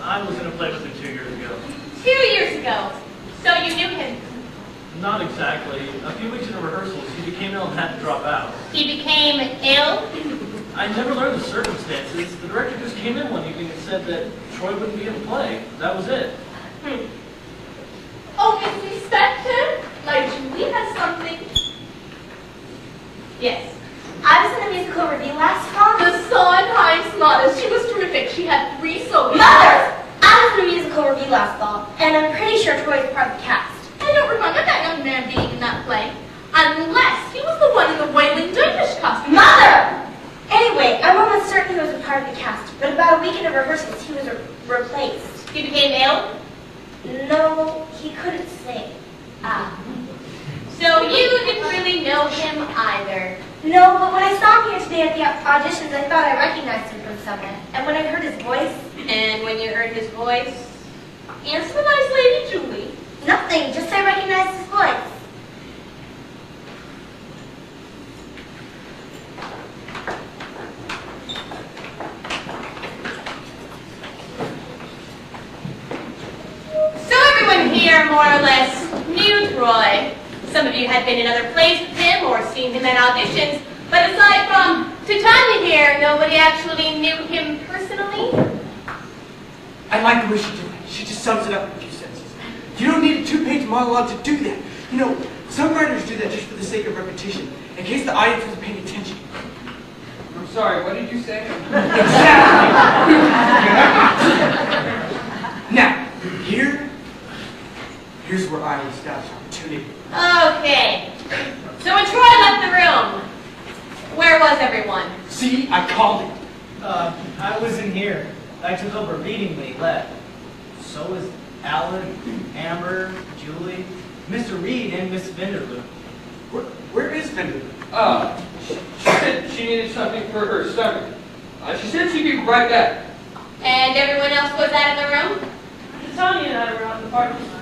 I was in a play with him 2 years ago. 2 years ago. So you knew him? Not exactly. A few weeks into rehearsals, he became ill and had to drop out. He became ill? I never learned the circumstances. The director just came in one evening and said that Troy wouldn't be in the play. That was it. Oh, Miss Inspector? Like, Julie has something. Yes. I was in a musical review last fall. The Sondheim Sonata. She was terrific. She had 3 solos. Mother! I was in a musical review last fall, and I'm pretty sure Troy's part of the cast. I don't remember that young man being in that play. Unless he was the one in the wailing dervish costume. Mother! Anyway, I'm almost certain he was a part of the cast, but about a week into rehearsals, he was replaced. He became ill? No, he couldn't sing. So you didn't really know him either? No, but when I saw him here today at the auditions, I thought I recognized him from somewhere. And when I heard his voice... And when you heard his voice? Answer the nice lady, Julie. Nothing, just I recognized his voice. So everyone here more or less knew Troy. Some of you had been in other plays with him or seen him at auditions, but aside from Titania here, nobody actually knew him personally? I like the way she did it. She just sums it up in a few sentences. You don't need a 2-page monologue to do that. You know, some writers do that just for the sake of repetition, in case the audience wasn't paying attention. I'm sorry, what did you say? Exactly! Now, here's where I will establish opportunity. Okay. So when Troy left the room, where was everyone? See, I called it. I was in here. I took over a meeting when he left. So was Alan, Amber, Julie, Mr. Reed, and Miss Vanderloop. Where is Vanderloop? She said she needed something for her stomach. She said she'd be right back. And everyone else was out in the room? Titania and I were out in the parking lot.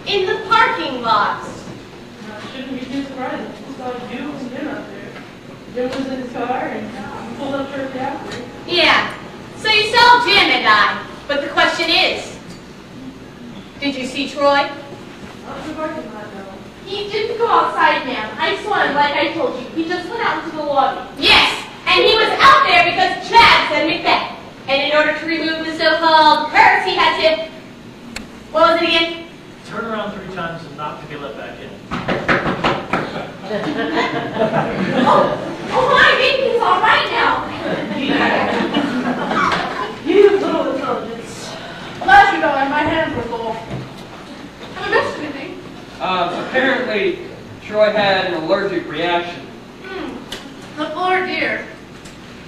In the parking lot. Shouldn't be too surprising. We saw you and Jim out there. Jim was in his car and pulled up shortly after. Yeah. So you saw Jim and I, but the question is, did you see Troy? Not in the parking lot, no. He didn't go outside, ma'am. I saw him like I told you. He just went out into the lobby. Yes, and he was out there because Chad said Macbeth. And in order to remove the so-called curse, he had to, what was it again? Turn around 3 times and knock to be let back in. Oh my, baby's all right now. You little intelligence. Last you know, my hands were full. Have I missed anything? Apparently, Troy had an allergic reaction. The poor dear.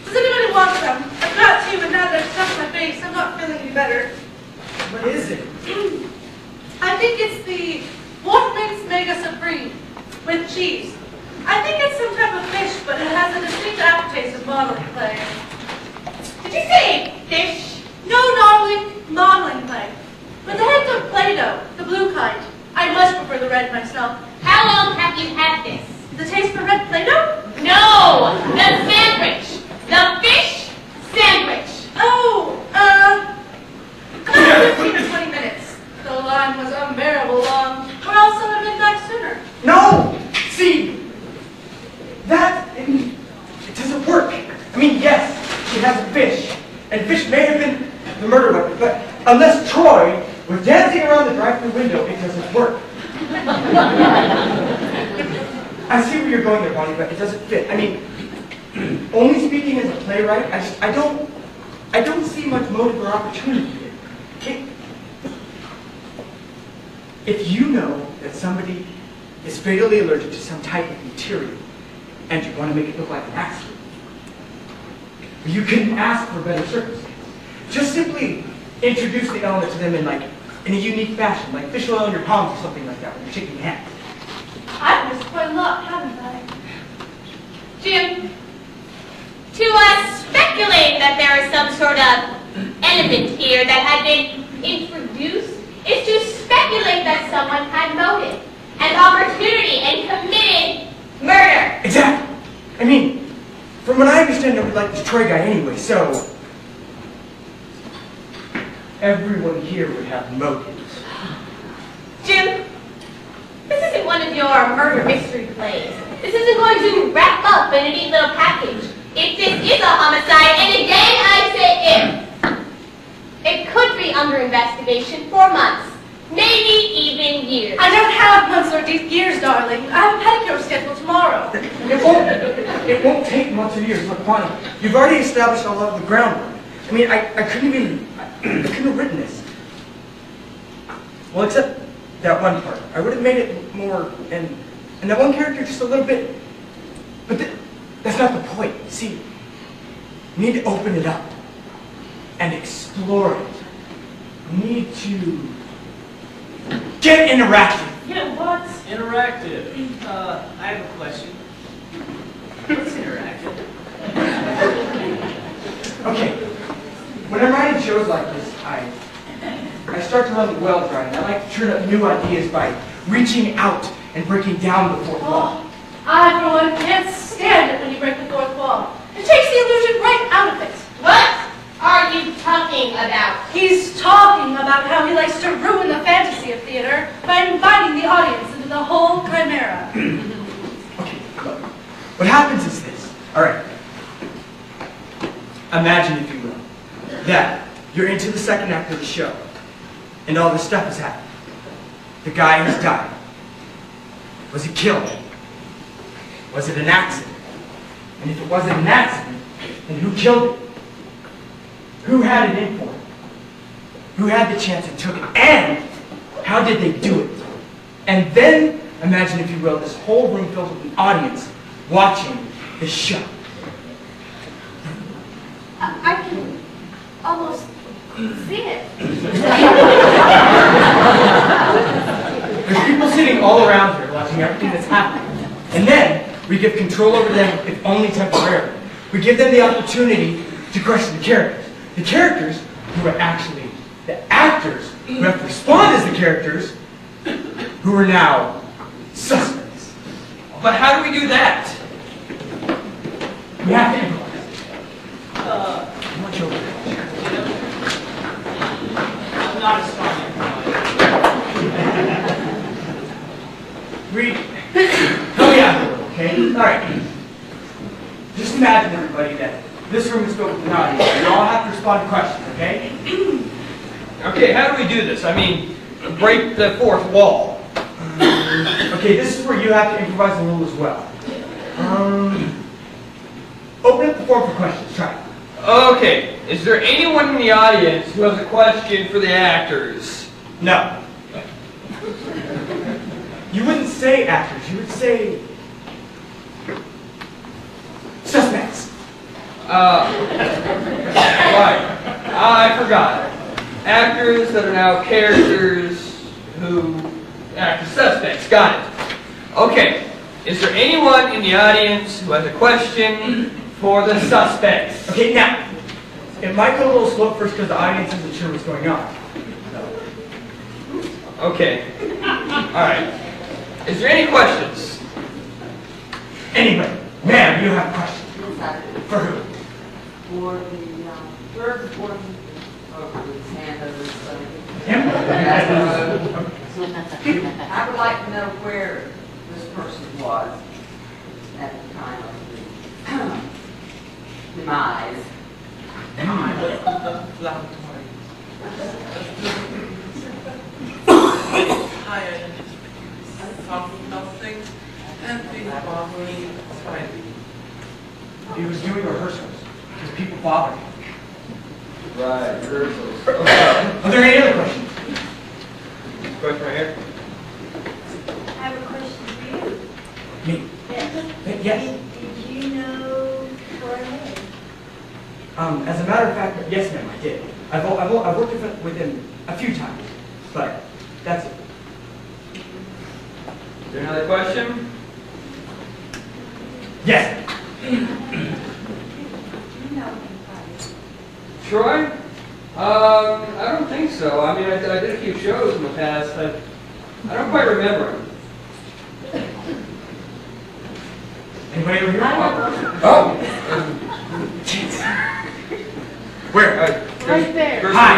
Does anybody want some? I've got 2, but now that I've stuck my face, I'm not feeling any better. What is it? I think it's the Wolfman's Mega Supreme with cheese. I think it's some type of fish, but it has a distinct aftertaste of modeling clay. Did you say fish? No, darling, modeling clay. With the heads of Play-Doh, the blue kind. I much prefer the red myself. How long have you had this? The taste for red Play-Doh? No! The sandwich! The fish sandwich! Oh, about 15 to 20 minutes. The line was unbearable long, or else I would have been back sooner. No! See, it doesn't work. I mean, yes, she has a fish, and fish may have been the murder weapon, but unless Troy was dancing around the drive-thru window, it doesn't work. I see where you're going there, Bonnie, but it doesn't fit. I mean, only speaking as a playwright, I don't see much motive or opportunity here. If you know that somebody is fatally allergic to some type of material, and you want to make it look like an accident, you can ask for better circumstances. Just simply introduce the element to them in a unique fashion, like fish oil in your palms or something like that when you're shaking hands. I've missed quite a lot, haven't I? Jim, to speculate that there is some sort of element here that had been introduced is to speculate that someone had motive and opportunity and committed murder. Exactly. I mean, from what I understand, nobody liked this Troy guy anyway, so... everyone here would have motives. Jim, this isn't one of your murder mystery plays. This isn't going to wrap up in a neat little package. If this is a homicide, and again I say if, it could be under investigation for months, maybe even years. I don't have months or years, darling. I have a pedicure scheduled tomorrow. It won't take months or years. Look, Bonnie, you've already established a lot of the groundwork. I mean, I couldn't have written this. Well, except that one part. I would have made it more, and that one character just a little bit, but that's not the point. See, you need to open it up and explore it. You need to get interactive. Yeah, what? Interactive. I have a question. What's interactive? Okay, when I'm writing shows like this, I start to run the wells right, and I like to turn up new ideas by reaching out and breaking down the fourth wall. Oh, I, for one, can't stand it when you break the fourth wall. It takes the illusion right out of it. What are you talking about? He's talking about how he likes to ruin the fantasy of theater by inviting the audience into the whole chimera. Okay, look, what happens is this, all right. Imagine, if you will, that you're into the second act of the show, and all this stuff has happened. The guy has died. Was he killed? Was it an accident? And if it wasn't an accident, then who killed it? Who had it in for it? Who had the chance and took it? And how did they do it? And then, imagine, if you will, this whole room filled with an audience watching this show. I can almost see it. There's people sitting all around here watching everything that's happening. And then we give control over them, if only temporarily. We give them the opportunity to question the characters. The characters who are actually the actors who have to respond as the characters who are now suspects. But how do we do that? We have to improvise. Much over there. I'm not a strong Read. Help me out a little, okay? Alright. Just imagine, everybody, that this room is filled with an audience. You all have to respond to questions, okay? Okay, how do we do this? I mean, break the fourth wall. Okay, this is where you have to improvise a little as well. Open up the form for questions. Try it. Okay, is there anyone in the audience who has a question for the actors? No. You wouldn't say actors. You would say suspects. Right. I forgot. Actors that are now characters who act as suspects. Got it. Okay. Is there anyone in the audience who has a question for the suspects? Okay, now, it might go a little slow at first because the audience isn't sure what's going on. Okay. Alright. Is there any questions? Anyway, ma'am, you have questions. For who? For the third and fourth hand of this Him? I would like to know where this person was at the time of the demise. Hi, I talking about things and being bothering slightly. He was doing rehearsals because people bothered him. Right, rehearsals. Are there any other questions? Question right here. I have a question for you. Me? Yes. Yes. Did you know Troy? As a matter of fact, yes, ma'am, I did. I've worked with him a few times, but that's it. Is there another question? Yes. Troy? I don't think so. I mean, I did a few shows in the past. I don't quite remember him. Anybody over here? Oh! Where? Right there. First Hi.